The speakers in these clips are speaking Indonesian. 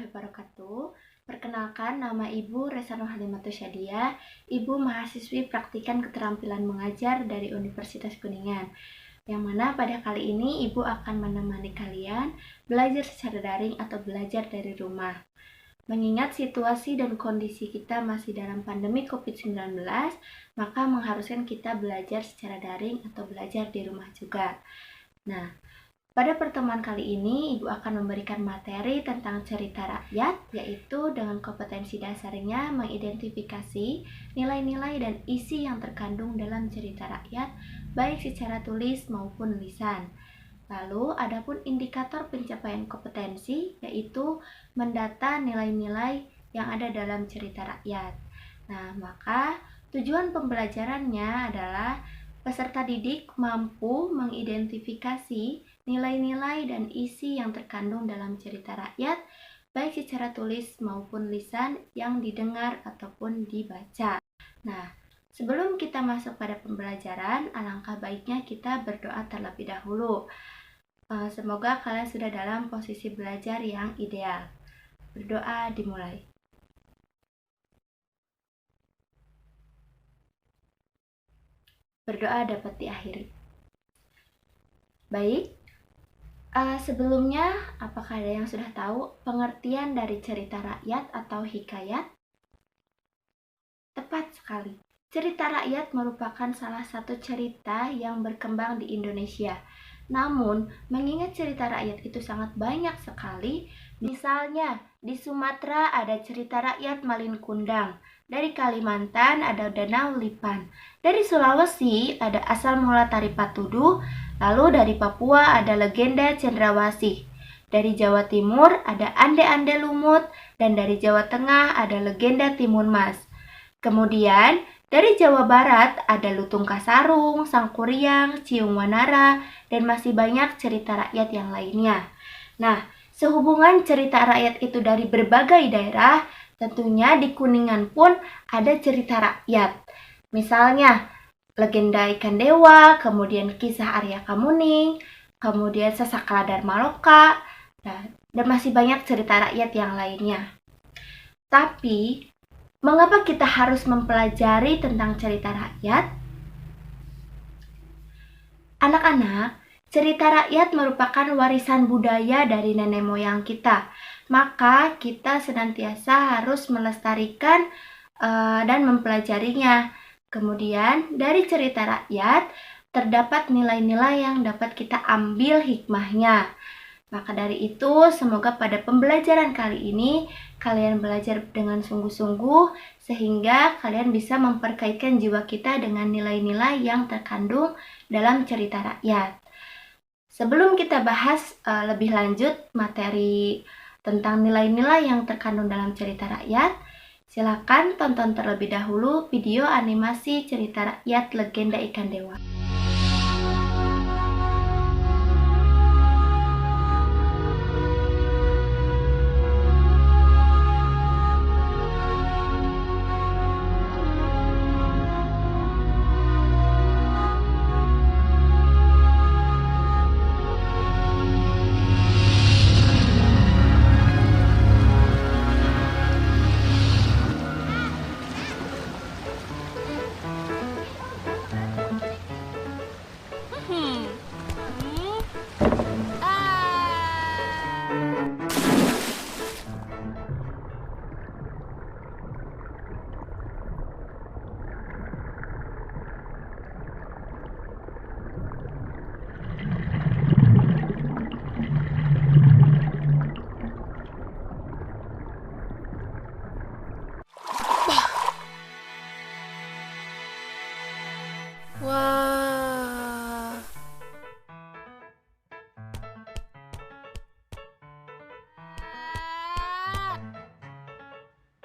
warahmatullahi wabarakatuh. Perkenalkan, nama Ibu Resa Nur Halimatus Syadia, Ibu mahasiswi praktikan keterampilan mengajar dari Universitas Kuningan. Yang mana pada kali ini Ibu akan menemani kalian belajar secara daring atau belajar dari rumah. Mengingat situasi dan kondisi kita masih dalam pandemi COVID-19, maka mengharuskan kita belajar secara daring atau belajar di rumah juga. Nah, pada pertemuan kali ini, Ibu akan memberikan materi tentang cerita rakyat, yaitu dengan kompetensi dasarnya mengidentifikasi nilai-nilai dan isi yang terkandung dalam cerita rakyat, baik secara tulis maupun lisan. Lalu, adapun indikator pencapaian kompetensi, yaitu mendata nilai-nilai yang ada dalam cerita rakyat. Nah, maka tujuan pembelajarannya adalah peserta didik mampu mengidentifikasi nilai-nilai dan isi yang terkandung dalam cerita rakyat, baik secara tulis maupun lisan yang didengar ataupun dibaca. Nah, sebelum kita masuk pada pembelajaran, alangkah baiknya kita berdoa terlebih dahulu. Semoga kalian sudah dalam posisi belajar yang ideal. Berdoa dimulai. Berdoa dapat diakhiri. Baik, sebelumnya apakah ada yang sudah tahu pengertian dari cerita rakyat atau hikayat? Tepat sekali. Cerita rakyat merupakan salah satu cerita yang berkembang di Indonesia. Namun, mengingat cerita rakyat itu sangat banyak sekali, misalnya di Sumatera ada cerita rakyat Malin Kundang, dari Kalimantan ada Danau Lipan, dari Sulawesi ada asal mula Tari Patudu, lalu dari Papua ada legenda Cendrawasih, dari Jawa Timur ada Ande-Ande Lumut, dan dari Jawa Tengah ada legenda Timun Mas. Kemudian, dari Jawa Barat ada Lutung Kasarung, Sangkuriang, Ciung Wanara, dan masih banyak cerita rakyat yang lainnya. Nah, sehubungan cerita rakyat itu dari berbagai daerah, tentunya di Kuningan pun ada cerita rakyat. Misalnya, legenda ikan dewa, kemudian kisah Arya Kamuning, kemudian Sasakala Dharma Loka, dan masih banyak cerita rakyat yang lainnya. Tapi, mengapa kita harus mempelajari tentang cerita rakyat? Anak-anak, cerita rakyat merupakan warisan budaya dari nenek moyang kita. Maka kita senantiasa harus melestarikan dan mempelajarinya. Kemudian dari cerita rakyat terdapat nilai-nilai yang dapat kita ambil hikmahnya. Maka dari itu, semoga pada pembelajaran kali ini kalian belajar dengan sungguh-sungguh sehingga kalian bisa memperkaitkan jiwa kita dengan nilai-nilai yang terkandung dalam cerita rakyat. Sebelum kita bahas lebih lanjut materi tentang nilai-nilai yang terkandung dalam cerita rakyat, silakan tonton terlebih dahulu video animasi cerita rakyat Legenda Ikan Dewa. Wah.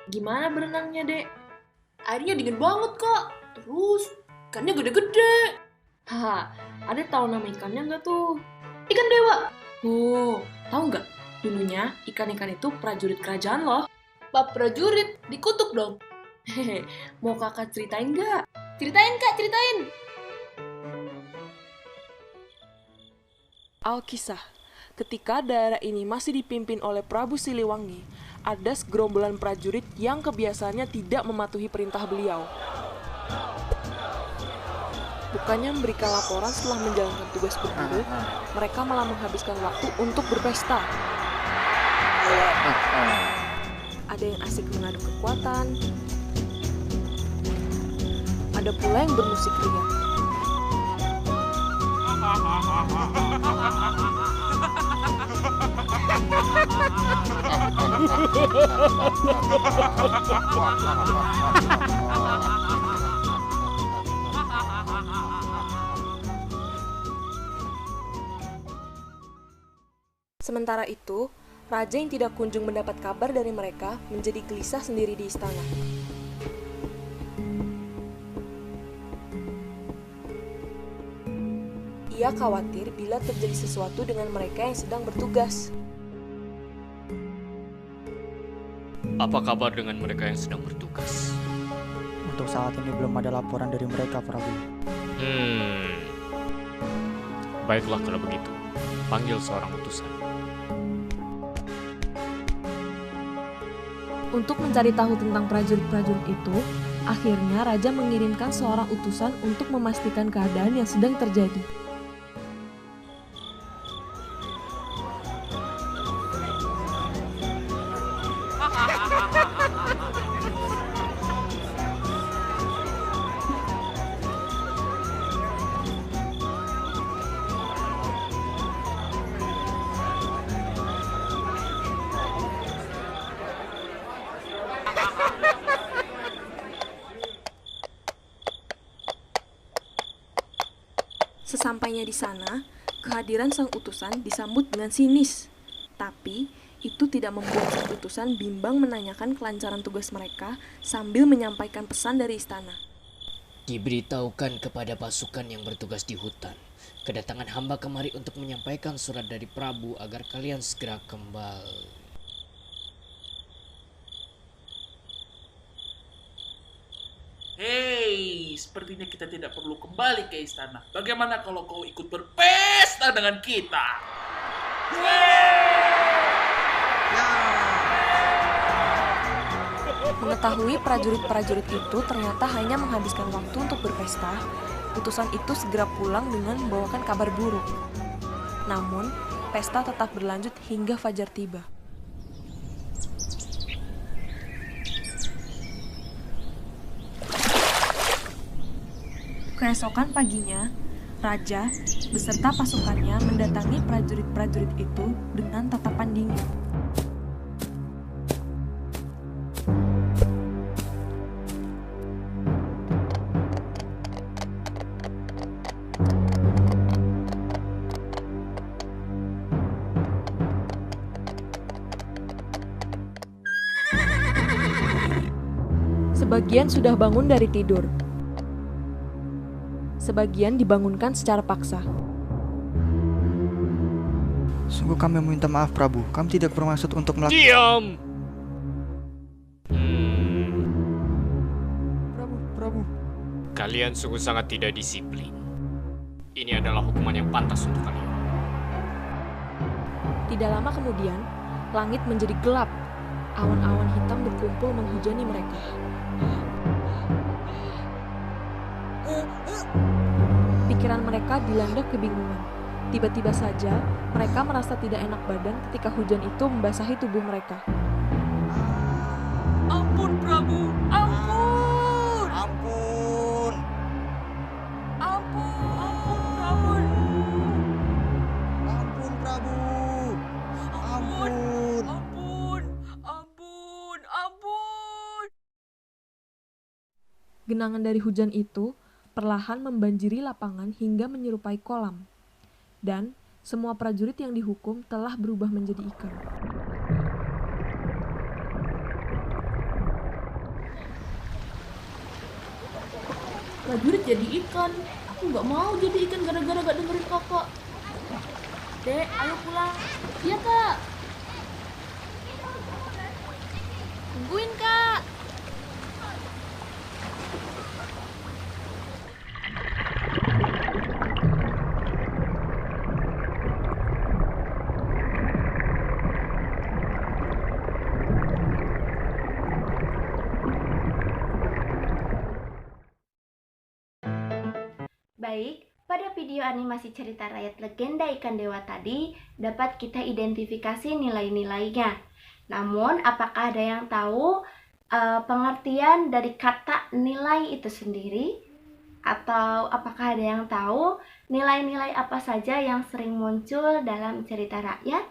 Gimana berenangnya, Dek? Airnya dingin banget, Kak. Terus, ikannya gede-gede. Haha, ada tahu nama ikannya nggak tuh? Ikan dewa. Oh, tahu nggak? Dulunya ikan-ikan itu prajurit kerajaan loh. Pak prajurit, dikutuk dong. Hehe, mau kakak ceritain nggak? Ceritain, Kak, ceritain. Alkisah, ketika daerah ini masih dipimpin oleh Prabu Siliwangi, ada segerombolan prajurit yang kebiasaannya tidak mematuhi perintah beliau. Bukannya memberikan laporan setelah menjalankan tugas berburu, mereka malah menghabiskan waktu untuk berpesta. Ada yang asik mengadu kekuatan, ada pula yang bermusik ria. Sementara itu, raja yang tidak kunjung mendapat kabar dari mereka menjadi gelisah sendiri di istana. Ia khawatir bila terjadi sesuatu dengan mereka yang sedang bertugas. Apa kabar dengan mereka yang sedang bertugas? Untuk saat ini belum ada laporan dari mereka, Prabu. Baiklah kalau begitu. Panggil seorang utusan. Untuk mencari tahu tentang prajurit-prajurit itu, akhirnya raja mengirimkan seorang utusan untuk memastikan keadaan yang sedang terjadi. Sesampainya di sana, kehadiran sang utusan disambut dengan sinis. Tapi, itu tidak membuat sang utusan bimbang menanyakan kelancaran tugas mereka sambil menyampaikan pesan dari istana. Diberitahukan kepada pasukan yang bertugas di hutan, kedatangan hamba kemari untuk menyampaikan surat dari Prabu agar kalian segera kembali. Hei, sepertinya kita tidak perlu kembali ke istana. Bagaimana kalau kau ikut berpesta dengan kita? Mengetahui prajurit-prajurit itu ternyata hanya menghabiskan waktu untuk berpesta, utusan itu segera pulang dengan membawakan kabar buruk. Namun, pesta tetap berlanjut hingga fajar tiba. Keesokan paginya, raja beserta pasukannya mendatangi prajurit-prajurit itu dengan tatapan dingin. Sebagian sudah bangun dari tidur. Sebagian dibangunkan secara paksa. Sungguh kami meminta maaf, Prabu. Kami tidak bermaksud untuk melakukan... Diam! Prabu. Kalian sungguh sangat tidak disiplin. Ini adalah hukuman yang pantas untuk kalian. Tidak lama kemudian, langit menjadi gelap. Awan-awan hitam berkumpul menghujani mereka. Pikiran mereka dilanda kebingungan. Tiba-tiba saja, mereka merasa tidak enak badan ketika hujan itu membasahi tubuh mereka. Ampun, Prabu! Ampun! Ampun! Ampun, Prabu! Ampun, Prabu! Ampun! Ampun! Ampun! Ampun! Genangan dari hujan itu perlahan membanjiri lapangan hingga menyerupai kolam. Dan semua prajurit yang dihukum telah berubah menjadi ikan. Prajurit jadi ikan. Aku nggak mau jadi ikan gara-gara gak dengerin kakak. Dek, ayo pulang. Iya, Kak. Tungguin, Kak. Baik, pada video animasi cerita rakyat legenda ikan dewa tadi dapat kita identifikasi nilai-nilainya. Namun, apakah ada yang tahu pengertian dari kata nilai itu sendiri? Atau apakah ada yang tahu nilai-nilai apa saja yang sering muncul dalam cerita rakyat?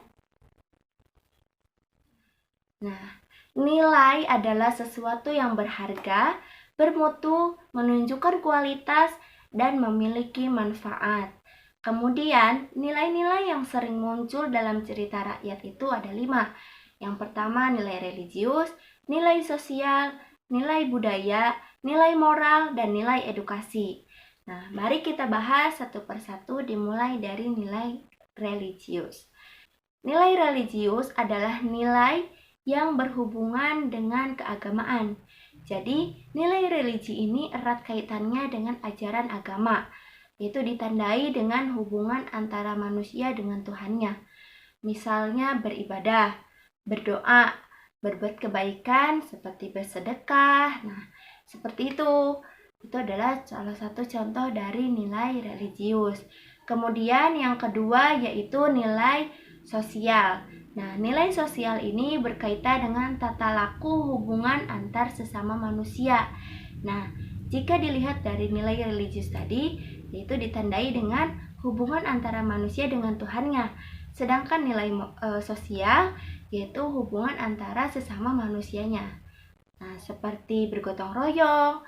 Nah, nilai adalah sesuatu yang berharga, bermutu, menunjukkan kualitas, dan memiliki manfaat. Kemudian, nilai-nilai yang sering muncul dalam cerita rakyat itu ada 5. Yang pertama, nilai religius, nilai sosial, nilai budaya, nilai moral, dan nilai edukasi. Nah, mari kita bahas satu persatu dimulai dari nilai religius. Nilai religius adalah nilai yang berhubungan dengan keagamaan. Jadi, nilai religi ini erat kaitannya dengan ajaran agama, yaitu ditandai dengan hubungan antara manusia dengan Tuhannya. Misalnya beribadah, berdoa, berbuat kebaikan seperti bersedekah. Nah, seperti itu. Itu adalah salah satu contoh dari nilai religius. Kemudian yang kedua yaitu nilai sosial. Nah, nilai sosial ini berkaitan dengan tata laku hubungan antar sesama manusia. Nah, jika dilihat dari nilai religius tadi, yaitu ditandai dengan hubungan antara manusia dengan Tuhannya. Sedangkan nilai sosial yaitu hubungan antara sesama manusianya. Nah, seperti bergotong royong,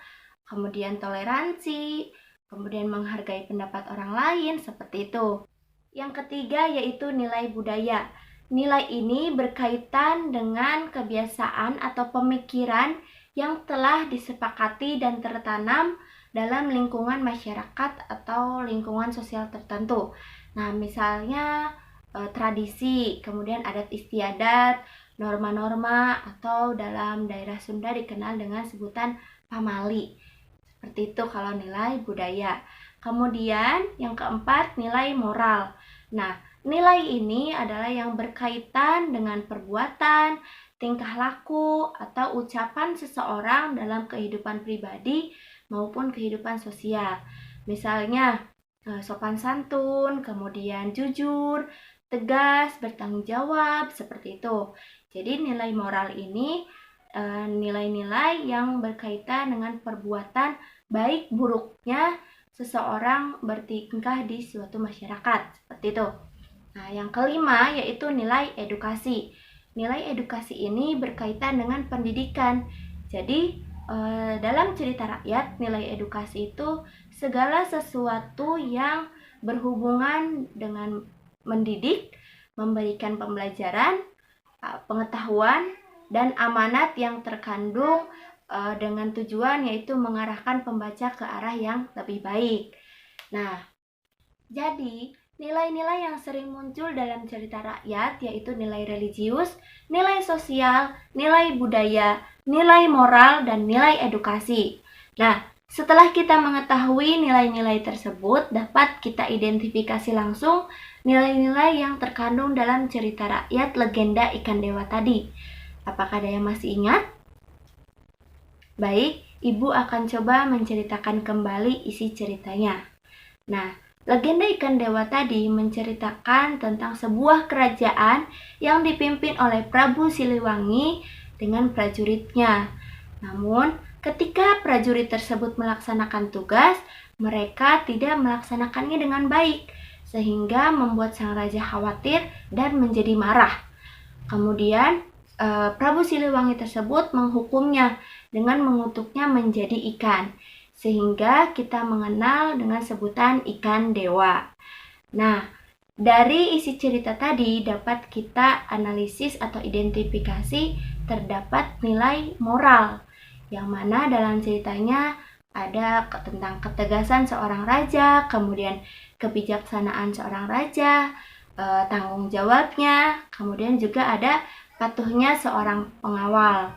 kemudian toleransi, kemudian menghargai pendapat orang lain, seperti itu. Yang ketiga yaitu nilai budaya. Nilai ini berkaitan dengan kebiasaan atau pemikiran yang telah disepakati dan tertanam dalam lingkungan masyarakat atau lingkungan sosial tertentu. Nah, misalnya tradisi, kemudian adat istiadat, norma-norma, atau dalam daerah Sunda dikenal dengan sebutan pamali. Seperti itu kalau nilai budaya. Kemudian yang keempat, nilai moral. Nah, nilai ini adalah yang berkaitan dengan perbuatan, tingkah laku, atau ucapan seseorang dalam kehidupan pribadi maupun kehidupan sosial. Misalnya, sopan santun, kemudian jujur, tegas, bertanggung jawab, seperti itu. Jadi nilai moral ini nilai-nilai yang berkaitan dengan perbuatan baik buruknya seseorang bertingkah di suatu masyarakat, seperti itu. Nah, yang kelima yaitu nilai edukasi. Nilai edukasi ini berkaitan dengan pendidikan. Jadi, dalam cerita rakyat, nilai edukasi itu segala sesuatu yang berhubungan dengan mendidik, memberikan pembelajaran, pengetahuan, dan amanat yang terkandung dengan tujuan yaitu mengarahkan pembaca ke arah yang lebih baik. Nah, jadi nilai-nilai yang sering muncul dalam cerita rakyat yaitu nilai religius, nilai sosial, nilai budaya, nilai moral, dan nilai edukasi. Nah, setelah kita mengetahui nilai-nilai tersebut, dapat kita identifikasi langsung nilai-nilai yang terkandung dalam cerita rakyat legenda ikan dewa tadi. Apakah ada yang masih ingat? Baik, Ibu akan coba menceritakan kembali isi ceritanya. Nah, legenda ikan dewa tadi menceritakan tentang sebuah kerajaan yang dipimpin oleh Prabu Siliwangi dengan prajuritnya. Namun, ketika prajurit tersebut melaksanakan tugas, mereka tidak melaksanakannya dengan baik, sehingga membuat sang raja khawatir dan menjadi marah. Kemudian, Prabu Siliwangi tersebut menghukumnya dengan mengutuknya menjadi ikan, sehingga kita mengenal dengan sebutan ikan dewa. Nah, dari isi cerita tadi dapat kita analisis atau identifikasi terdapat nilai moral, yang mana dalam ceritanya ada tentang ketegasan seorang raja, kemudian kebijaksanaan seorang raja, tanggung jawabnya, kemudian juga ada patuhnya seorang pengawal.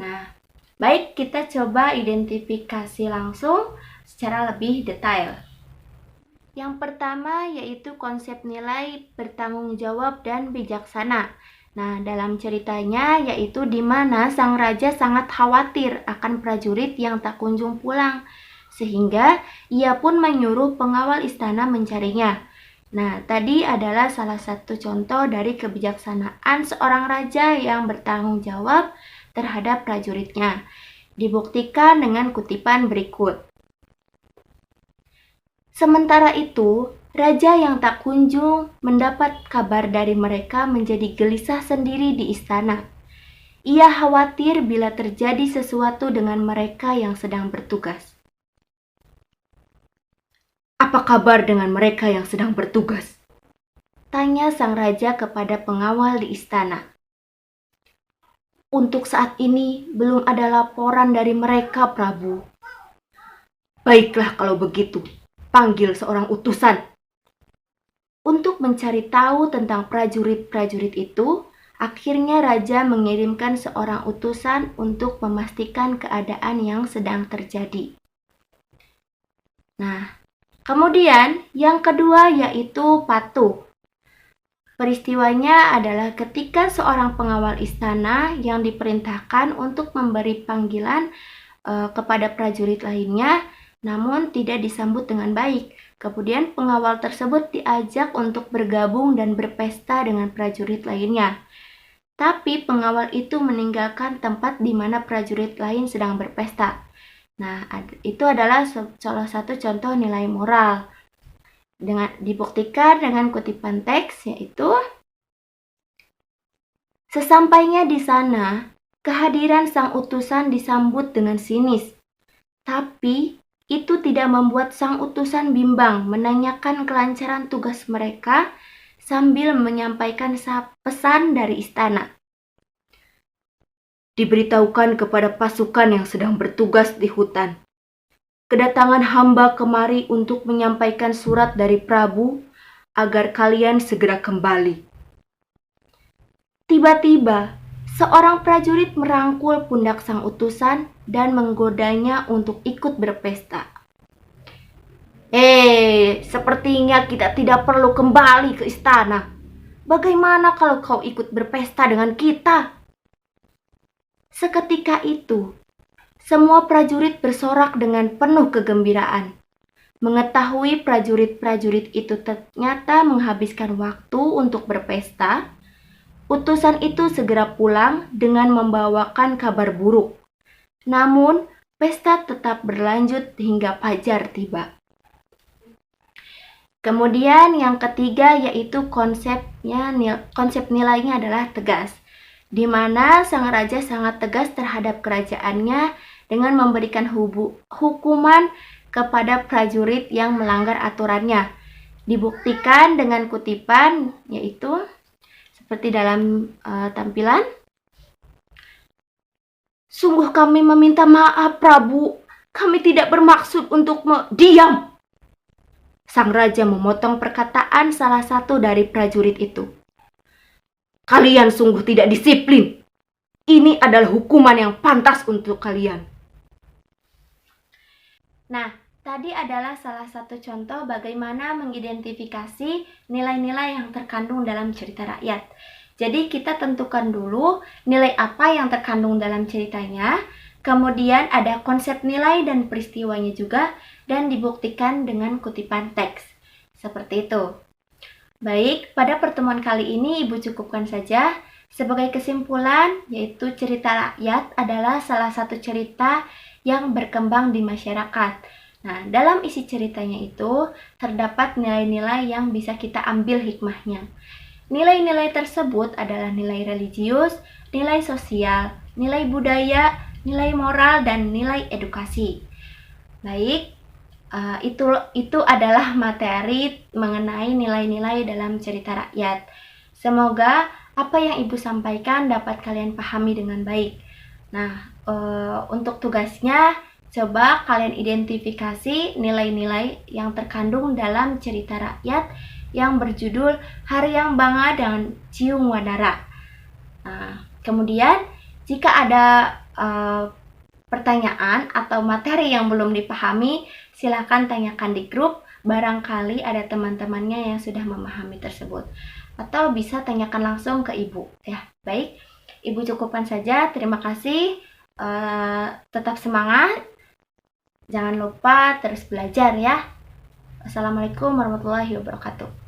Nah, baik, kita coba identifikasi langsung secara lebih detail. Yang pertama yaitu konsep nilai bertanggung jawab dan bijaksana. Nah, dalam ceritanya yaitu di mana sang raja sangat khawatir akan prajurit yang tak kunjung pulang, sehingga ia pun menyuruh pengawal istana mencarinya. Nah, tadi adalah salah satu contoh dari kebijaksanaan seorang raja yang bertanggung jawab terhadap prajuritnya. Dibuktikan dengan kutipan berikut. Sementara itu, raja yang tak kunjung mendapat kabar dari mereka menjadi gelisah sendiri di istana. Ia khawatir bila terjadi sesuatu dengan mereka yang sedang bertugas. "Apa kabar dengan mereka yang sedang bertugas?" tanya sang raja kepada pengawal di istana. "Untuk saat ini belum ada laporan dari mereka, Prabu." "Baiklah kalau begitu, panggil seorang utusan." Untuk mencari tahu tentang prajurit-prajurit itu, akhirnya raja mengirimkan seorang utusan untuk memastikan keadaan yang sedang terjadi. Nah, kemudian yang kedua yaitu patuh. Peristiwanya adalah ketika seorang pengawal istana yang diperintahkan untuk memberi panggilan kepada prajurit lainnya, namun tidak disambut dengan baik. Kemudian pengawal tersebut diajak untuk bergabung dan berpesta dengan prajurit lainnya. Tapi pengawal itu meninggalkan tempat di mana prajurit lain sedang berpesta. Nah, itu adalah salah satu contoh nilai moral. Dibuktikan dengan kutipan teks, yaitu sesampainya di sana, kehadiran sang utusan disambut dengan sinis. Tapi itu tidak membuat sang utusan bimbang menanyakan kelancaran tugas mereka sambil menyampaikan pesan dari istana. "Diberitahukan kepada pasukan yang sedang bertugas di hutan. Kedatangan hamba kemari untuk menyampaikan surat dari Prabu agar kalian segera kembali." Tiba-tiba, seorang prajurit merangkul pundak sang utusan dan menggodanya untuk ikut berpesta. Sepertinya kita tidak perlu kembali ke istana. Bagaimana kalau kau ikut berpesta dengan kita?" Seketika itu, semua prajurit bersorak dengan penuh kegembiraan. Mengetahui prajurit-prajurit itu ternyata menghabiskan waktu untuk berpesta, utusan itu segera pulang dengan membawakan kabar buruk. Namun, pesta tetap berlanjut hingga fajar tiba. Kemudian yang ketiga yaitu konsep nilainya adalah tegas, di mana sang raja sangat tegas terhadap kerajaannya dengan memberikan hukuman kepada prajurit yang melanggar aturannya. Dibuktikan dengan kutipan, yaitu seperti dalam tampilan. "Sungguh kami meminta maaf, Prabu. Kami tidak bermaksud untuk diam!" Sang raja memotong perkataan salah satu dari prajurit itu. "Kalian sungguh tidak disiplin. Ini adalah hukuman yang pantas untuk kalian." Nah, tadi adalah salah satu contoh bagaimana mengidentifikasi nilai-nilai yang terkandung dalam cerita rakyat. Jadi kita tentukan dulu nilai apa yang terkandung dalam ceritanya, kemudian ada konsep nilai dan peristiwanya juga, dan dibuktikan dengan kutipan teks. Seperti itu. Baik, pada pertemuan kali ini Ibu cukupkan saja. Sebagai kesimpulan, yaitu cerita rakyat adalah salah satu cerita yang berkembang di masyarakat. Nah, dalam isi ceritanya itu terdapat nilai-nilai yang bisa kita ambil hikmahnya. Nilai-nilai tersebut adalah nilai religius, nilai sosial, nilai budaya, nilai moral, dan nilai edukasi. Baik, itu adalah materi mengenai nilai-nilai dalam cerita rakyat. Semoga apa yang Ibu sampaikan dapat kalian pahami dengan baik. Nah, untuk tugasnya, coba kalian identifikasi nilai-nilai yang terkandung dalam cerita rakyat yang berjudul Haryang Banga dan Ciung Wadara. Nah, kemudian jika ada pertanyaan atau materi yang belum dipahami, silakan tanyakan di grup. Barangkali ada teman-temannya yang sudah memahami tersebut. Atau bisa tanyakan langsung ke Ibu. Ya, baik. Ibu cukupkan saja. Terima kasih. Tetap semangat. Jangan lupa terus belajar ya. Wassalamualaikum warahmatullahi wabarakatuh.